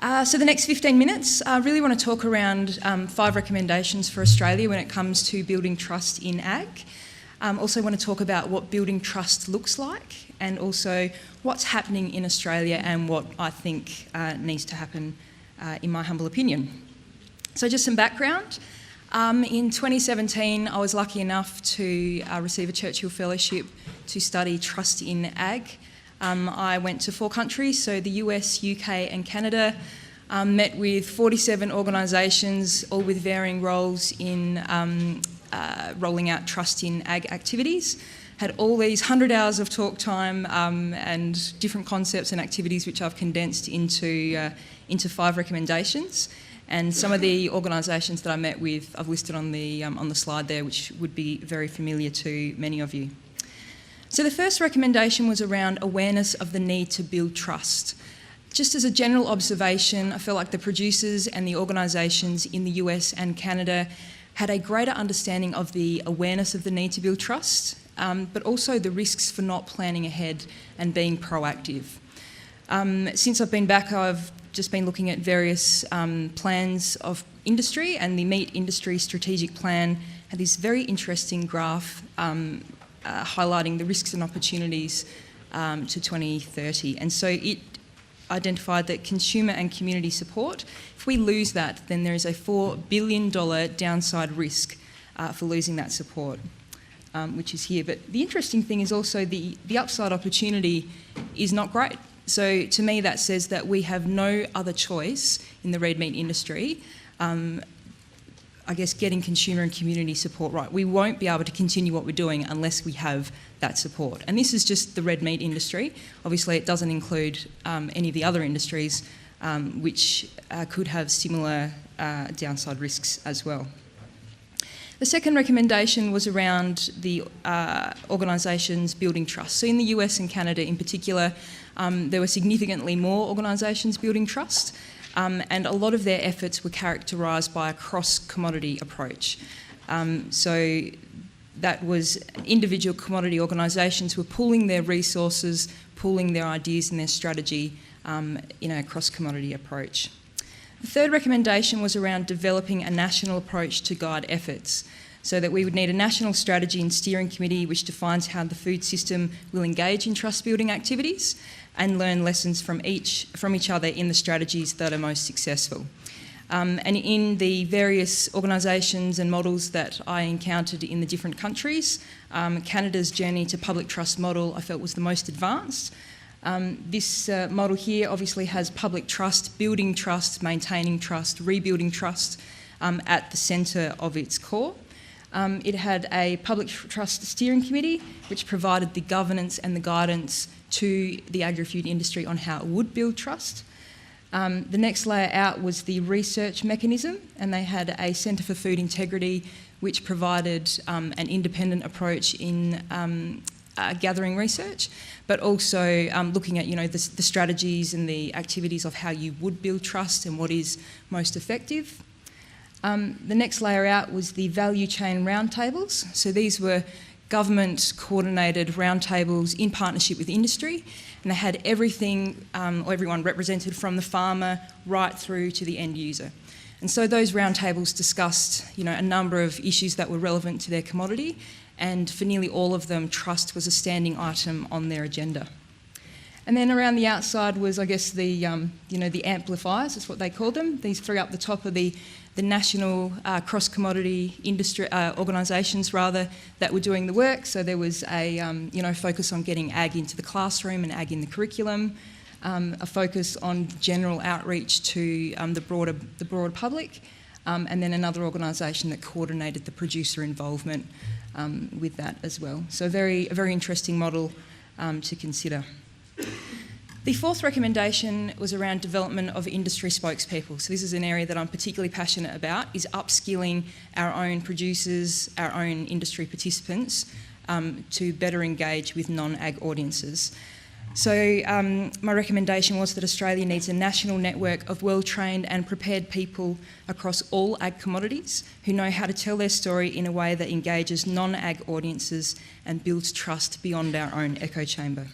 So the next 15 minutes, I really want to talk around 5 recommendations for Australia when it comes to building trust in ag. Also want to talk about what building trust looks like, and also what's happening in Australia and what I think needs to happen in my humble opinion. So just some background. In 2017, I was lucky enough to receive a Churchill Fellowship to study trust in ag. I went to 4 countries, so the US, UK and Canada, met with 47 organisations, all with varying roles in rolling out trust in ag activities. Had all these 100 hours of talk time and different concepts and activities which I've condensed into 5 recommendations. And some of the organisations that I met with I've listed on the slide there, which would be very familiar to many of you. So the first recommendation was around awareness of the need to build trust. Just as a general observation, I felt like the producers and the organisations in the US and Canada had a greater understanding of the awareness of the need to build trust, but also the risks for not planning ahead and being proactive. Since I've been back, I've just been looking at various plans of industry, and the Meat Industry Strategic Plan had this very interesting graph highlighting the risks and opportunities to 2030. And so it identified that consumer and community support, if we lose that, then there is a $4 billion downside risk for losing that support, which is here. But the interesting thing is also the upside opportunity is not great. So to me that says that we have no other choice in the red meat industry, I guess, getting consumer and community support right. We won't be able to continue what we're doing unless we have that support. And this is just the red meat industry. Obviously it doesn't include any of the other industries which could have similar downside risks as well. The second recommendation was around the organisations building trust. So in the US and Canada in particular, there were significantly more organisations building trust. And a lot of their efforts were characterised by a cross-commodity approach. So that was individual commodity organisations were pooling their resources, pooling their ideas and their strategy in a cross-commodity approach. The third recommendation was around developing a national approach to guide efforts, so that we would need a national strategy and steering committee which defines how the food system will engage in trust-building activities and learn lessons from each other in the strategies that are most successful. And in the various organisations and models that I encountered in the different countries, Canada's journey to public trust model I felt was the most advanced. This model here obviously has public trust, building trust, maintaining trust, rebuilding trust at the centre of its core. It had a public trust steering committee which provided the governance and the guidance to the agri-food industry on how it would build trust. The next layer out was the research mechanism, and they had a Centre for Food Integrity which provided an independent approach in gathering research, but also looking at the strategies and the activities of how you would build trust and what is most effective. The next layer out was the value chain roundtables. So these were government coordinated roundtables in partnership with industry, and they had everything or everyone represented from the farmer right through to the end user. And so those roundtables discussed a number of issues that were relevant to their commodity, and for nearly all of them trust was a standing item on their agenda. And then around the outside was, I guess, the amplifiers, that's what they called them. These 3 up the top are the national cross-commodity industry organisations that were doing the work. So there was a focus on getting ag into the classroom and ag in the curriculum, a focus on general outreach to the broader public, and then another organisation that coordinated the producer involvement with that as well. So a very interesting model to consider. The fourth recommendation was around development of industry spokespeople. So this is an area that I'm particularly passionate about, is upskilling our own producers, our own industry participants to better engage with non-ag audiences. So my recommendation was that Australia needs a national network of well-trained and prepared people across all ag commodities who know how to tell their story in a way that engages non-ag audiences and builds trust beyond our own echo chamber.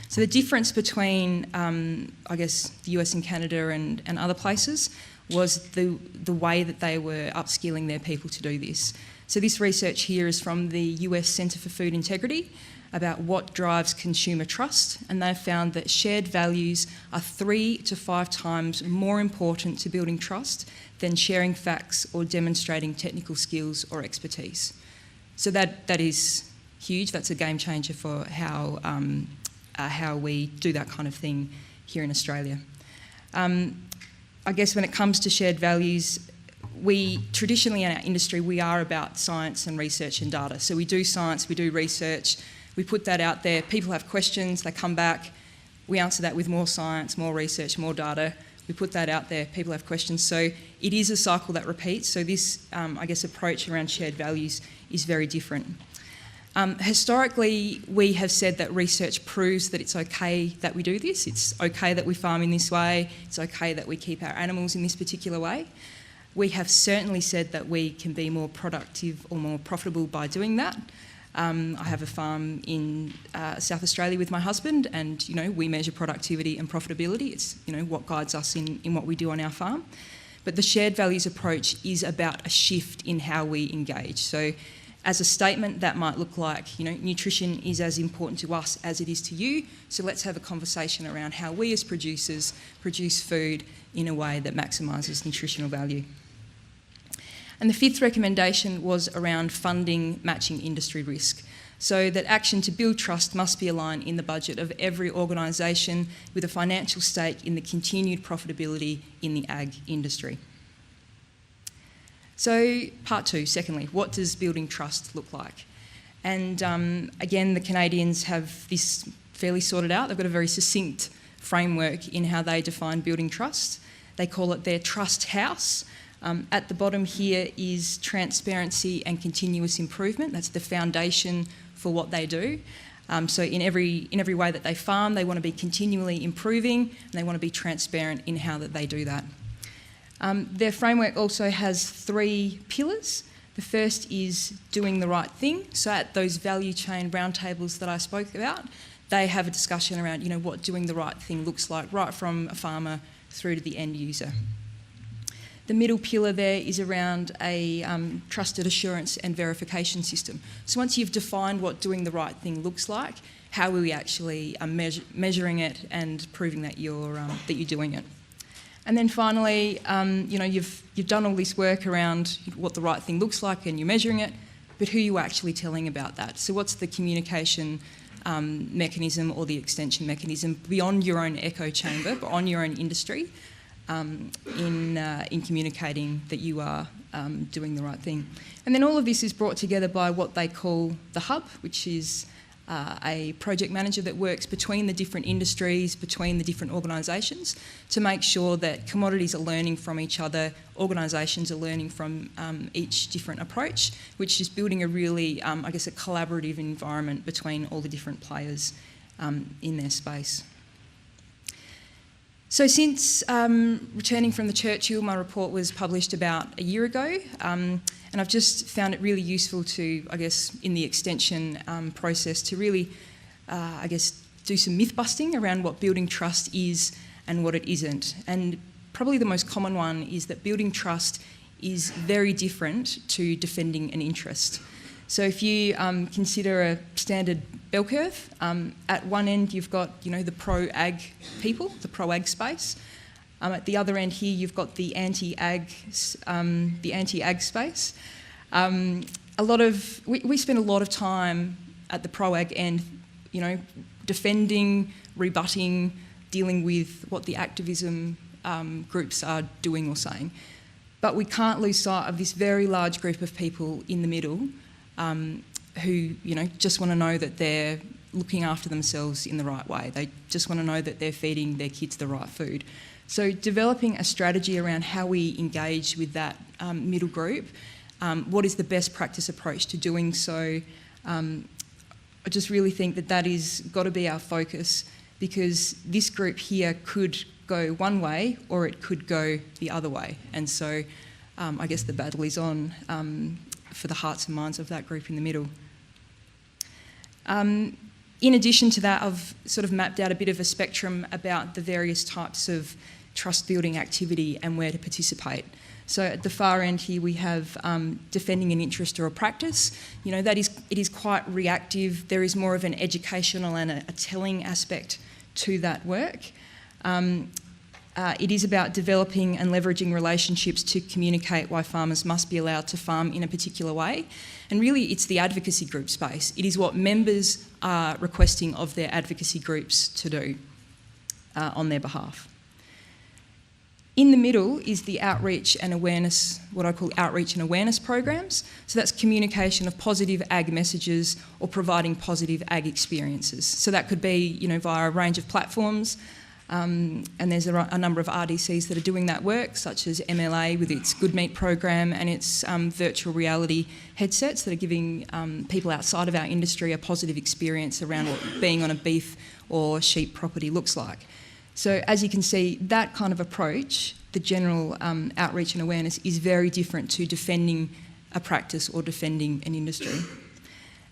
So the difference between, I guess, the US and Canada and other places was the way that they were upskilling their people to do this. So this research here is from the US Centre for Food Integrity about what drives consumer trust, and they've found that shared values are 3 to 5 times more important to building trust than sharing facts or demonstrating technical skills or expertise. So that is huge. That's a game changer for how we do that kind of thing here in Australia. I guess when it comes to shared values, we traditionally in our industry, we are about science and research and data. So we do science, we do research, we put that out there, people have questions, they come back, we answer that with more science, more research, more data, we put that out there, people have questions. So it is a cycle that repeats. So this, I guess, approach around shared values is very different. Historically, we have said that research proves that it's okay that we do this. It's okay that we farm in this way. It's okay that we keep our animals in this particular way. We have certainly said that we can be more productive or more profitable by doing that. I have a farm in South Australia with my husband, and we measure productivity and profitability. It's what guides us in what we do on our farm. But the shared values approach is about a shift in how we engage. So as a statement, that might look like, nutrition is as important to us as it is to you, so let's have a conversation around how we as producers produce food in a way that maximises nutritional value. And the 5th recommendation was around funding matching industry risk, so that action to build trust must be aligned in the budget of every organisation with a financial stake in the continued profitability in the ag industry. So part 2, secondly, what does building trust look like? And again, the Canadians have this fairly sorted out. They've got a very succinct framework in how they define building trust. They call it their trust house. At the bottom here is transparency and continuous improvement. That's the foundation for what they do. So in every way that they farm, they want to be continually improving, and they want to be transparent in how that they do that. Their framework also has 3 pillars. The first is doing the right thing. So at those value chain roundtables that I spoke about, they have a discussion around, what doing the right thing looks like, right from a farmer through to the end user. The middle pillar there is around a trusted assurance and verification system. So once you've defined what doing the right thing looks like, how are we actually measuring it and proving that you're doing it? And then finally, you've done all this work around what the right thing looks like and you're measuring it, but who are you actually telling about that? So what's the communication mechanism or the extension mechanism beyond your own echo chamber, but on your own industry, in communicating that you are doing the right thing? And then all of this is brought together by what they call the hub, which is a project manager that works between the different industries, between the different organisations, to make sure that commodities are learning from each other, organisations are learning from each different approach, which is building a really, a collaborative environment between all the different players in their space. So since returning from the Churchill, my report was published about a year ago, and I've just found it really useful to, in the extension process, to really, do some myth busting around what building trust is and what it isn't. And probably the most common one is that building trust is very different to defending an interest. So if you consider a standard bell curve, at one end you've got, the pro-ag people, the pro-ag space. At the other end here you've got the anti-ag space. We spend a lot of time at the pro-ag end, defending, rebutting, dealing with what the activism groups are doing or saying. But we can't lose sight of this very large group of people in the middle who, just want to know that they're looking after themselves in the right way. They just want to know that they're feeding their kids the right food. So developing a strategy around how we engage with that middle group, what is the best practice approach to doing so, I just really think that is got to be our focus, because this group here could go one way or it could go the other way. And so the battle is on for the hearts and minds of that group in the middle. In addition to that, I've sort of mapped out a bit of a spectrum about the various types of trust building activity and where to participate. So at the far end here we have defending an interest or a practice. You know, it is quite reactive. There is more of an educational and a telling aspect to that work. It is about developing and leveraging relationships to communicate why farmers must be allowed to farm in a particular way. And really it's the advocacy group space. It is what members are requesting of their advocacy groups to do on their behalf. In the middle is the outreach and awareness, what I call outreach and awareness programs. So that's communication of positive ag messages or providing positive ag experiences. So that could be, you know, via a range of platforms, and there's a number of RDCs that are doing that work, such as MLA with its Good Meat program and its virtual reality headsets that are giving people outside of our industry a positive experience around what being on a beef or sheep property looks like. So as you can see, that kind of approach, the general outreach and awareness, is very different to defending a practice or defending an industry.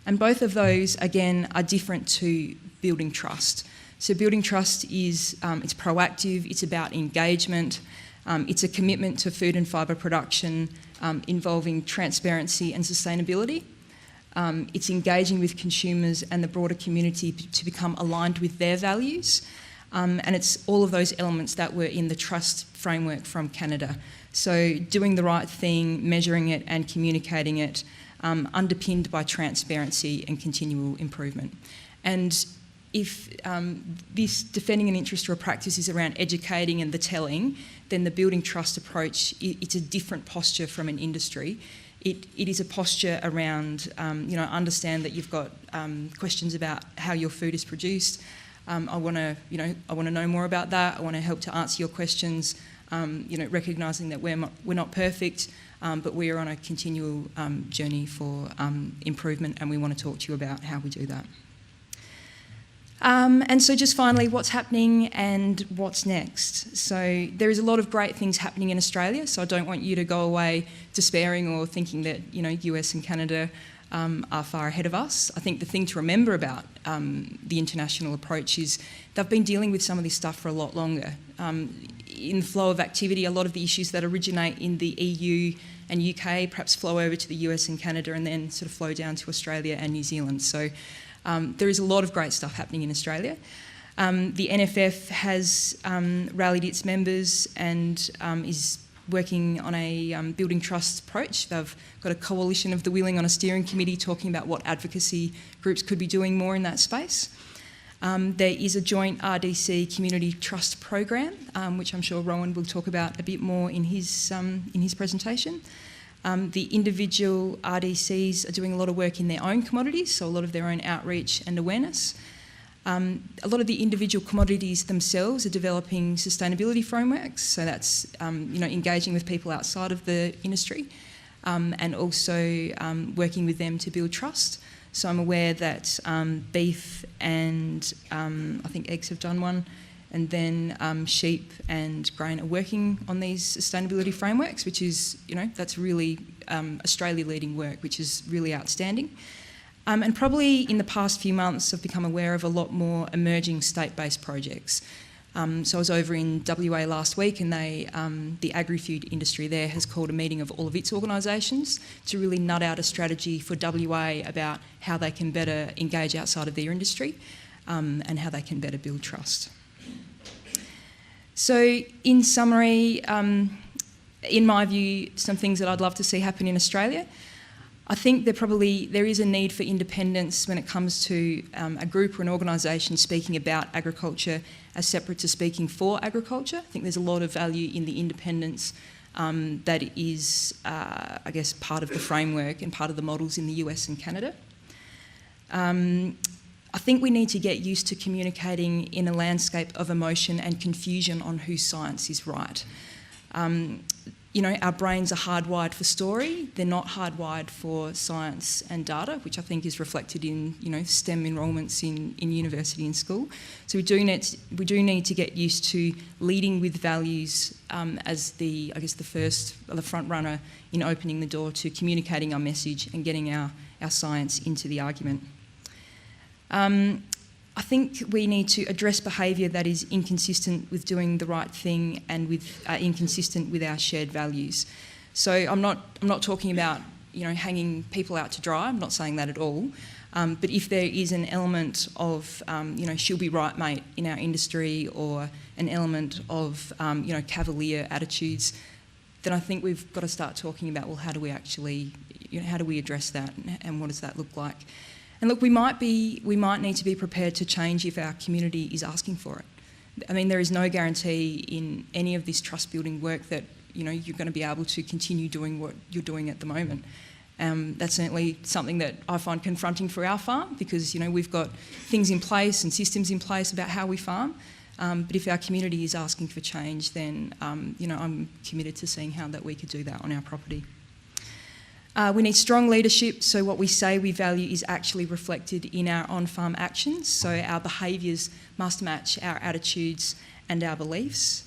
And both of those, again, are different to building trust. So building trust is, it's proactive, it's about engagement, it's a commitment to food and fibre production involving transparency and sustainability. It's engaging with consumers and the broader community to become aligned with their values. And it's all of those elements that were in the trust framework from Canada. So doing the right thing, measuring it and communicating it, underpinned by transparency and continual improvement. And if this defending an interest or a practice is around educating and the telling, then the building trust approach, it's a different posture from an industry. It is a posture around, you know, understand that you've got questions about how your food is produced. I want to know more about that. I want to help to answer your questions. You know, recognising that we're not perfect, but we are on a continual journey for improvement, and we want to talk to you about how we do that. And so just finally, what's happening and what's next? So there is a lot of great things happening in Australia, so I don't want you to go away despairing or thinking that, you know, US and Canada are far ahead of us. I think the thing to remember about the international approach is they've been dealing with some of this stuff for a lot longer. In the flow of activity, a lot of the issues that originate in the EU and UK perhaps flow over to the US and Canada and then sort of flow down to Australia and New Zealand. So there is a lot of great stuff happening in Australia. The NFF has rallied its members and is working on a building trust approach. They've got a coalition of the willing on a steering committee talking about what advocacy groups could be doing more in that space. There is a joint RDC community trust program, which I'm sure Rowan will talk about a bit more in his presentation. The individual RDCs are doing a lot of work in their own commodities, so a lot of their own outreach and awareness. A lot of the individual commodities themselves are developing sustainability frameworks, so that's you know, engaging with people outside of the industry and also working with them to build trust. So I'm aware that beef and I think eggs have done one, and then sheep and grain are working on these sustainability frameworks, which is, you know, that's really Australia leading work, which is really outstanding. And probably in the past few months I've become aware of a lot more emerging state-based projects. So I was over in WA last week, and the agri-food industry there has called a meeting of all of its organisations to really nut out a strategy for WA about how they can better engage outside of their industry and how they can better build trust. So in summary, in my view, some things that I'd love to see happen in Australia. I think there is a need for independence when it comes to a group or an organisation speaking about agriculture as separate to speaking for agriculture. I think there's a lot of value in the independence that is, I guess, part of the framework and part of the models in the US and Canada. I think we need to get used to communicating in a landscape of emotion and confusion on whose science is right. You know, our brains are hardwired for story. They're not hardwired for science and data, which I think is reflected in, you know, STEM enrolments in university and school. So we do need to get used to leading with values as the front runner in opening the door to communicating our message and getting our science into the argument. I think we need to address behaviour that is inconsistent with doing the right thing and inconsistent with our shared values. So I'm not talking about hanging people out to dry. I'm not saying that at all. But if there is an element of she'll be right, mate, in our industry, or an element of cavalier attitudes, then I think we've got to start talking about, well, how do we actually how do we address that, and what does that look like? And look, we might need to be prepared to change if our community is asking for it. I mean, there is no guarantee in any of this trust building work that you're going to be able to continue doing what you're doing at the moment. That's certainly something that I find confronting for our farm, because we've got things in place and systems in place about how we farm. But if our community is asking for change, then I'm committed to seeing how that we could do that on our property. We need strong leadership, so what we say we value is actually reflected in our on-farm actions. So our behaviours must match our attitudes and our beliefs.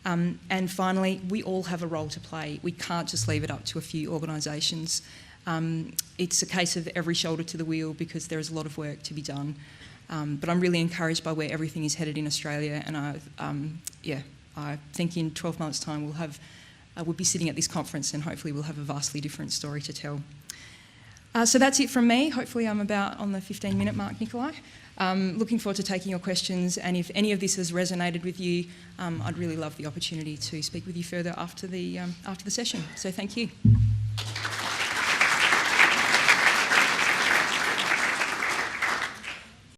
And finally, we all have a role to play. We can't just leave it up to a few organisations. It's a case of every shoulder to the wheel, because there is a lot of work to be done. But I'm really encouraged by where everything is headed in Australia, and I think in 12 months' time we'll be sitting at this conference, and hopefully we'll have a vastly different story to tell. So that's it from me. Hopefully I'm about on the 15-minute mark, Nikolai. Looking forward to taking your questions, and if any of this has resonated with you, I'd really love the opportunity to speak with you further after the session. So thank you.